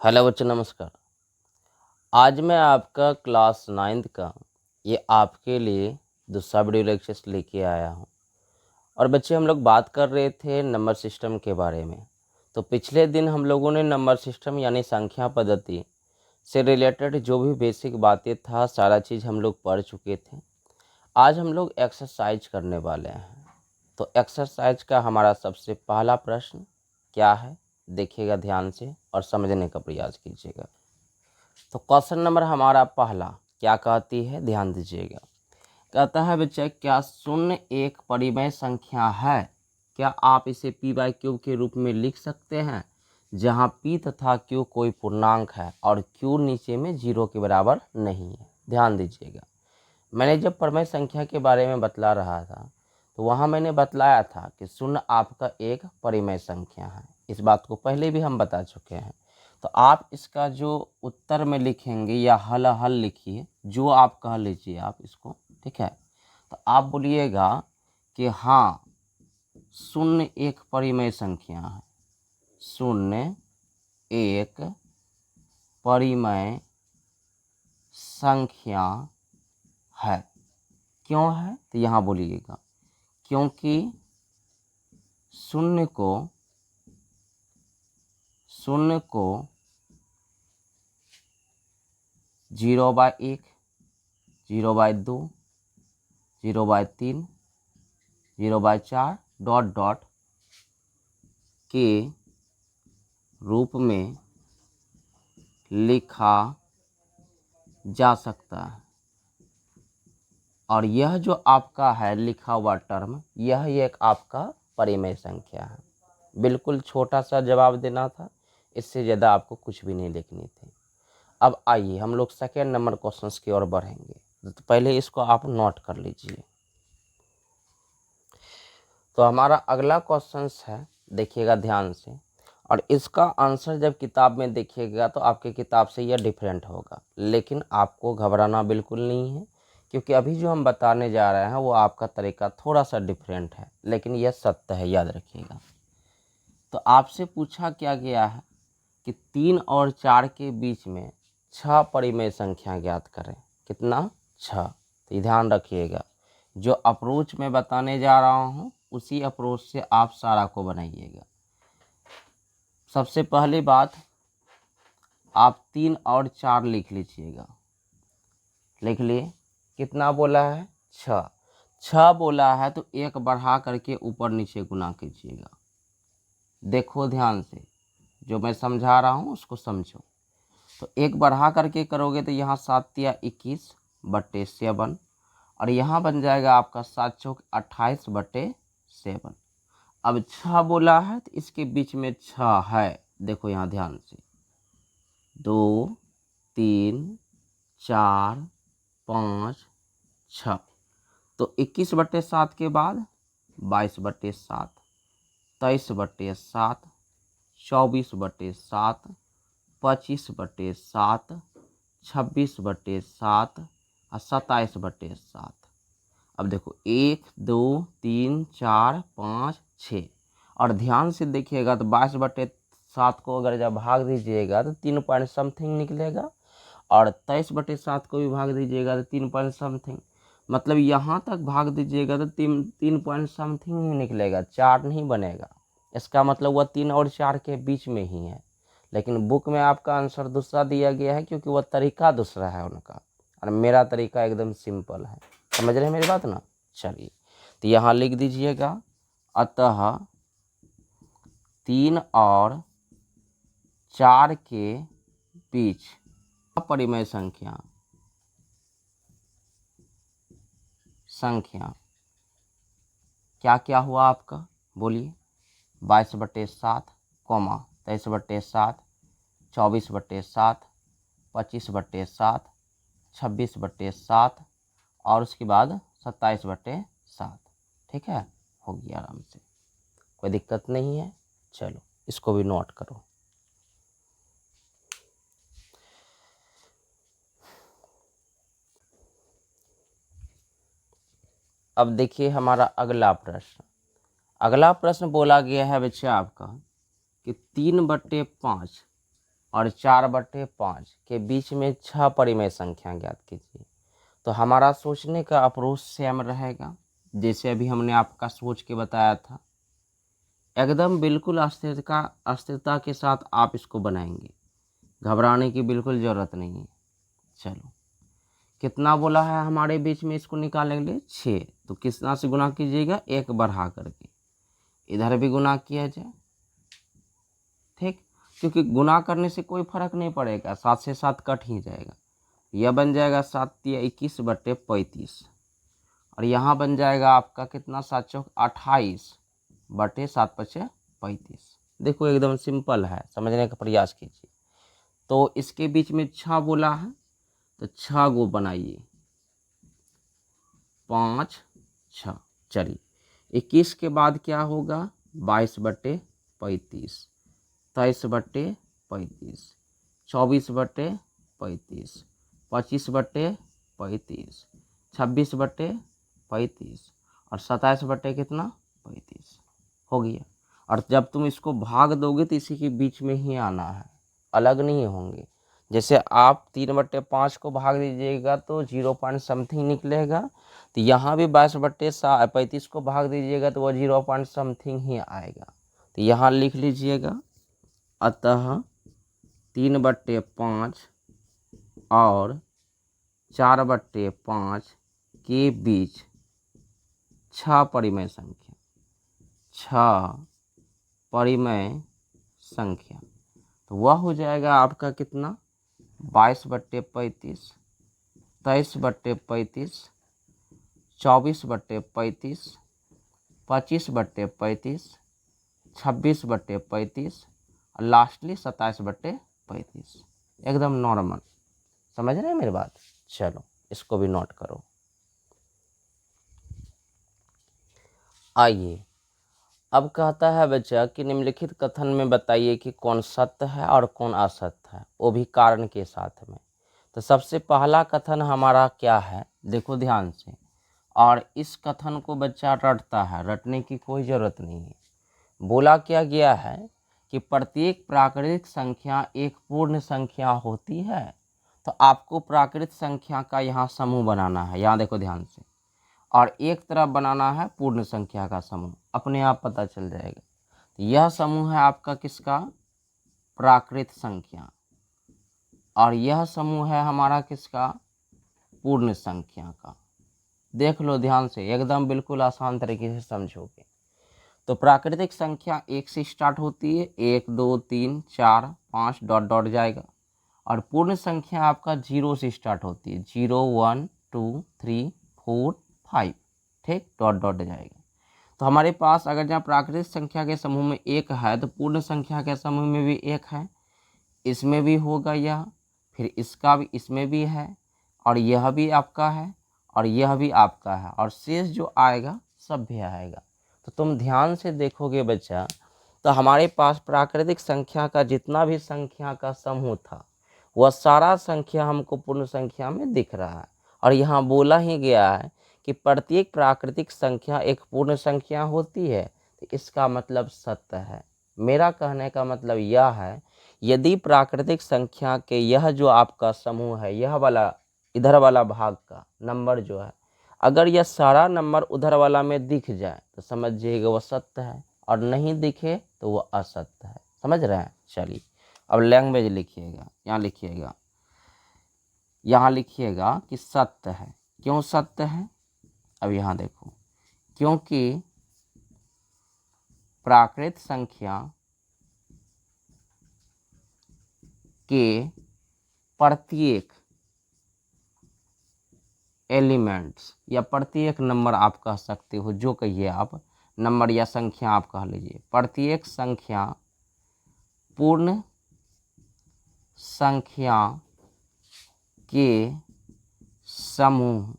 Hello बच्चों, नमस्कार। आज मैं आपका क्लास 9th का ये आपके लिए दूसरा वीडियो लेक्चर लेके आया हूँ। और बच्चे, हम लोग बात कर रहे थे नंबर सिस्टम के बारे में। तो पिछले दिन हम लोगों ने नंबर सिस्टम यानी संख्या पद्धति से रिलेटेड जो भी बेसिक बातें था सारा चीज़ हम लोग पढ़ चुके थे। आज हम लोग एक्सरसाइज करने वाले हैं। तो एक्सरसाइज का हमारा सबसे पहला प्रश्न क्या है, देखिएगा ध्यान से और समझने का प्रयास कीजिएगा। तो क्वेश्चन नंबर हमारा पहला क्या कहती है, ध्यान दीजिएगा। कहता है बच्चे, क्या शून्य एक परिमेय संख्या है? क्या आप इसे पी बाई क्यू के रूप में लिख सकते हैं, जहां पी तथा क्यू कोई पूर्णांक है और क्यू नीचे में 0 के बराबर नहीं है। ध्यान दीजिएगा, मैंने जब परिमेय संख्या के बारे में बतला रहा था तो वहां मैंने बतलाया था कि शून्य आपका एक परिमेय संख्या है। इस बात को पहले भी हम बता चुके हैं। तो आप इसका जो उत्तर में लिखेंगे या हल लिखिए, जो आप कह लीजिए आप इसको, ठीक है। तो आप बोलिएगा कि हाँ, शून्य एक परिमेय संख्या है। शून्य एक परिमेय संख्या है। क्यों है? तो यहाँ बोलिएगा क्योंकि शून्य को 0/1, 0/2, 0/3, 0/4 डॉट डॉट के रूप में लिखा जा सकता है। और यह जो आपका है लिखा हुआ टर्म, यह एक आपका परिमेय संख्या है। बिल्कुल छोटा सा जवाब देना था, इससे ज़्यादा आपको कुछ भी नहीं लिखनी थी। अब आइए हम लोग सेकेंड नंबर क्वेश्चन की ओर बढ़ेंगे। तो पहले इसको आप नोट कर लीजिए। तो हमारा अगला क्वेश्चन है, देखिएगा ध्यान से, और इसका आंसर जब किताब में देखिएगा तो आपके किताब से यह डिफरेंट होगा। लेकिन आपको घबराना बिल्कुल नहीं है, क्योंकि अभी जो हम बताने जा रहे हैं वो आपका तरीका थोड़ा सा डिफरेंट है, लेकिन यह सत्य है, याद रखिएगा। तो आपसे पूछा क्या गया है कि 3 और 4 के बीच में 6 परिमेय संख्या ज्ञात करें। कितना? 6। तो ध्यान रखिएगा, जो अप्रोच में बताने जा रहा हूँ उसी अप्रोच से आप सारा को बनाइएगा। सबसे पहली बात, आप 3 और 4 लिख लीजिएगा। लिख लिए? कितना बोला है? 6। 6 बोला है तो एक बढ़ा करके ऊपर नीचे गुना कीजिएगा। देखो ध्यान से, जो मैं समझा रहा हूँ उसको समझो। तो एक बढ़ा करके करोगे तो यहाँ 7 या 21/7, और यहाँ बन जाएगा आपका 7 चौक 28/7। अब 6 बोला है तो इसके बीच में 6 है। देखो यहाँ ध्यान से, 2, 3, 4, 5, 6। तो 21/7 के बाद 22/7, 23/7, 24/7, 25/7, 26/7 और 27/7। अब देखो 1, 2, 3, 4, 5, 6। और ध्यान से देखिएगा तो 22/7 को अगर जब भाग दीजिएगा तो 3 पॉइंट समथिंग निकलेगा, और 23/7 को भी भाग दीजिएगा तो 3 पॉइंट समथिंग। मतलब यहाँ तक भाग दीजिएगा तो 3 पॉइंट समथिंग ही निकलेगा, 4 नहीं बनेगा। इसका मतलब वह 3 और 4 के बीच में ही है। लेकिन बुक में आपका आंसर दूसरा दिया गया है, क्योंकि वह तरीका दूसरा है उनका, और मेरा तरीका एकदम सिंपल है। समझ रहे हैं मेरी बात ना? चलिए, तो यहाँ लिख दीजिएगा, अतः 3 और 4 के बीच परिमेय संख्या क्या क्या हुआ आपका? बोलिए। 22/7, 23/7, 24/7, 25/7, 26/7 और उसके बाद 27/7। ठीक है, होगी आराम से, कोई दिक्कत नहीं है। चलो इसको भी नोट करो। अब देखिए हमारा अगला प्रश्न। अगला प्रश्न बोला गया है बच्चे आपका कि 3/5 और 4/5 के बीच में 6 परिमेय संख्या ज्ञात कीजिए। तो हमारा सोचने का अप्रोच सेम रहेगा, जैसे अभी हमने आपका सोच के बताया था। एकदम बिल्कुल अस्थिरता के साथ आप इसको बनाएंगे, घबराने की बिल्कुल ज़रूरत नहीं है। चलो, कितना बोला है हमारे बीच में, इसको निकालेंगे 6। तो कितना से गुना कीजिएगा, 1 बढ़ा करके, इधर भी गुना किया जाए, ठीक, क्योंकि गुना करने से कोई फर्क नहीं पड़ेगा, 7 से 7 कट ही जाएगा। यह बन जाएगा 7×21/35 और यहाँ बन जाएगा आपका कितना, 7×28/7×35। देखो एकदम सिंपल है, समझने का प्रयास कीजिए। तो इसके बीच में 6 बोला है, तो 6 गो बनाइए, 5 6। चलिए, 21 के बाद क्या होगा, 22/35, 23/35, 24/35, 25/35, 26/35 और 27/35 हो गया। और जब तुम इसको भाग दोगे तो इसी के बीच में ही आना है, अलग नहीं होंगे। जैसे आप 3/5 को भाग दीजिएगा तो 0 पॉइंट समथिंग निकलेगा, तो यहाँ भी 22/35 को भाग दीजिएगा तो वह 0 पॉइंट समथिंग ही आएगा। तो यहाँ लिख लीजिएगा, अतः 3/5 और 4/5 के बीच 6 परिमेय संख्या, 6 परिमेय संख्या, तो वह हो जाएगा आपका कितना, 22/35, 23/35, 24/35, 25/35, 26/35 और लास्टली 27/35। एकदम नॉर्मल, समझ रहे हैं मेरी बात। चलो, इसको भी नोट करो। आइए, अब कहता है बच्चा कि निम्नलिखित कथन में बताइए कि कौन सत्य है और कौन असत्य है, वो भी कारण के साथ में। तो सबसे पहला कथन हमारा क्या है, देखो ध्यान से, और इस कथन को बच्चा रटता है, रटने की कोई ज़रूरत नहीं है। बोला क्या गया है कि प्रत्येक प्राकृतिक संख्या एक पूर्ण संख्या होती है। तो आपको प्राकृतिक संख्या का यहाँ समूह बनाना है, यहाँ देखो ध्यान से, और एक तरफ बनाना है पूर्ण संख्या का समूह, अपने आप पता चल जाएगा। तो यह समूह है आपका किसका, प्राकृत संख्या, और यह समूह है हमारा किसका, पूर्ण संख्या का। देख लो ध्यान से, एकदम बिल्कुल आसान तरीके से समझोगे। तो प्राकृतिक संख्या 1 से स्टार्ट होती है, 1 2 3 4 5 डॉट डॉट जाएगा, और पूर्ण संख्या आपका 0 से स्टार्ट होती है, 0 1 2 3 4 5, ठीक, डॉट डॉट जाएगा। तो हमारे पास अगर जहाँ प्राकृतिक संख्या के समूह में 1 है, तो पूर्ण संख्या के समूह में भी 1 है, इसमें भी होगा यह, फिर इसका भी, इसमें भी है, और यह भी आपका है, और यह भी आपका है, और शेष जो आएगा सब भी आएगा। तो तुम ध्यान से देखोगे बच्चा, तो हमारे पास प्राकृतिक संख्या का जितना भी संख्या का समूह था, वह सारा संख्या हमको पूर्ण संख्या में दिख रहा है। और यहाँ बोला ही गया है कि प्रत्येक प्राकृतिक संख्या एक पूर्ण संख्या होती है, तो इसका मतलब सत्य है। मेरा कहने का मतलब यह है, यदि प्राकृतिक संख्या के यह जो आपका समूह है, यह वाला इधर वाला भाग का नंबर जो है, अगर यह सारा नंबर उधर वाला में दिख जाए तो समझिएगा वह सत्य है, और नहीं दिखे तो वह असत्य है। समझ रहे हैं। चलिए, अब लैंग्वेज लिखिएगा, यहाँ लिखिएगा कि सत्य है। क्यों सत्य है, अब यहाँ देखो, क्योंकि प्राकृत संख्या के प्रत्येक एलिमेंट्स या प्रत्येक नंबर आप कह सकते हो, जो कहिए आप, नंबर या संख्या आप कह लीजिए, प्रत्येक संख्या पूर्ण संख्या के समूह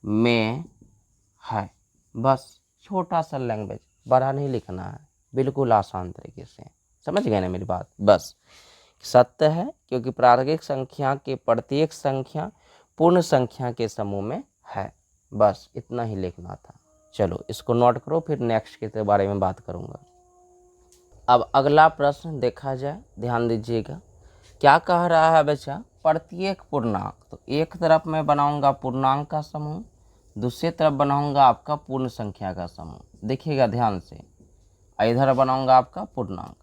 में है। बस छोटा सा लैंग्वेज, बड़ा नहीं लिखना है, बिल्कुल आसान तरीके से। समझ गए ना मेरी बात। बस सत्य है क्योंकि प्राकृतिक संख्या के प्रत्येक संख्या पूर्ण संख्या के समूह में है। बस इतना ही लिखना था। चलो इसको नोट करो, फिर नेक्स्ट के बारे में बात करूंगा। अब अगला प्रश्न देखा जाए, ध्यान दीजिएगा। क्या कह रहा है बच्चा, प्रत्येक पूर्णांक, तो एक तरफ मैं बनाऊंगा पूर्णांक का समूह, दूसरी तरफ बनाऊंगा आपका पूर्ण संख्या का समूह। देखिएगा ध्यान से, इधर बनाऊंगा आपका पूर्णांक।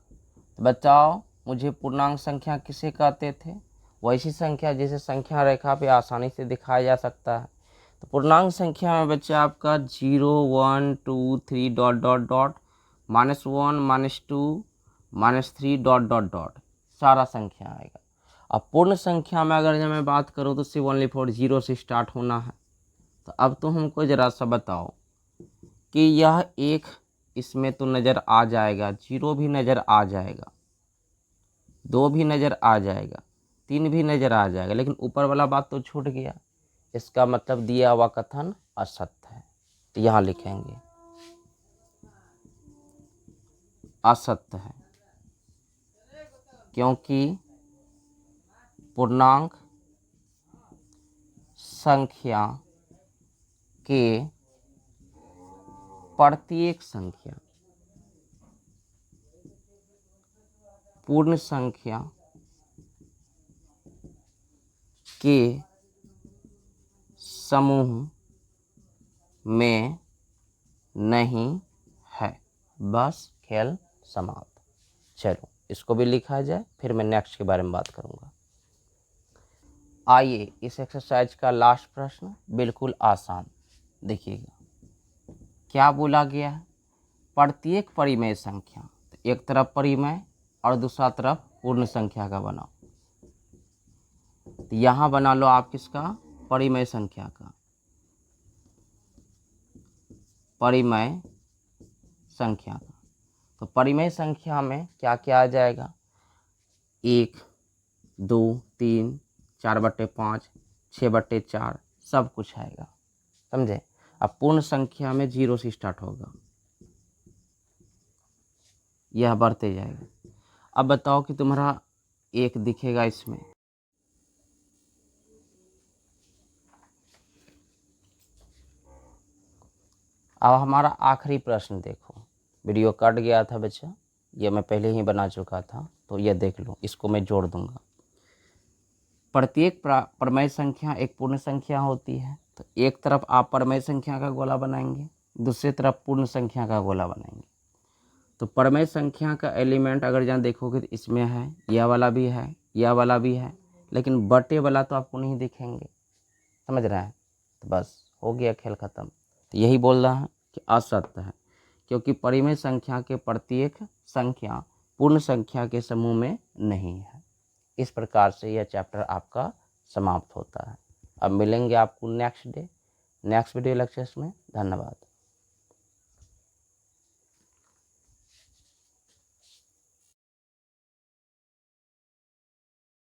तो बताओ मुझे पूर्णांक संख्या किसे कहते थे, वैसी संख्या जिसे संख्या रेखा पे आसानी से दिखाया जा सकता है। तो पूर्णांक संख्या में बच्चा आपका 0 1 2 3 dot dot dot -1 -2 -3 dot dot dot सारा संख्या आएगा। अब पूर्ण संख्या में अगर मैं बात करूँ तो सिर्फ ओनली फॉर 0 से स्टार्ट होना है। तो अब तो हमको ज़रा सा बताओ कि यह एक इसमें तो नज़र आ जाएगा, 0 भी नज़र आ जाएगा, 2 भी नज़र आ जाएगा, 3 भी नज़र आ जाएगा, लेकिन ऊपर वाला बात तो छूट गया। इसका मतलब दिया हुआ कथन असत्य है। तो यहाँ लिखेंगे असत्य है, क्योंकि पूर्णांक संख्या के प्रत्येक संख्या पूर्ण संख्या के समूह में नहीं है। बस खेल समाप्त। चलो इसको भी लिखा जाए, फिर मैं नेक्स्ट के बारे में बात करूंगा। आइए इस एक्सरसाइज का लास्ट प्रश्न, बिल्कुल आसान। देखिएगा क्या बोला गया है, प्रत्येक परिमेय संख्या, तो एक तरफ परिमेय और दूसरा तरफ पूर्ण संख्या का बनाओ। तो यहाँ बना लो आप किसका, परिमेय संख्या का, परिमेय संख्या का। तो परिमेय संख्या में क्या क्या आ जाएगा, 1 2 3 4/5 6/4 सब कुछ आएगा, समझे। अब पूर्ण संख्या में 0 से स्टार्ट होगा, यह बढ़ते जाएगा। अब बताओ कि तुम्हारा 1 दिखेगा इसमें, अब हमारा आखिरी प्रश्न देखो। वीडियो कट गया था बच्चा, ये मैं पहले ही बना चुका था, तो ये देख लो, इसको मैं जोड़ दूंगा। प्रत्येक परिमेय संख्या एक पूर्ण संख्या होती है। तो एक तरफ आप परिमेय संख्या का गोला बनाएंगे, दूसरी तरफ पूर्ण संख्या का गोला बनाएंगे। तो परिमेय संख्या का एलिमेंट अगर जहाँ देखोगे तो इसमें है, यह वाला भी है, यह वाला भी है, लेकिन बटे वाला तो आपको नहीं दिखेंगे, समझ रहा है। तो बस हो गया, खेल खत्म। तो यही बोल रहा है कि असत्य है, क्योंकि परिमेय संख्या के प्रत्येक संख्या पूर्ण संख्या के समूह में नहीं है। इस प्रकार से यह चैप्टर आपका समाप्त होता है। अब मिलेंगे आपको नेक्स्ट वीडियो लेक्चर्स में। धन्यवाद।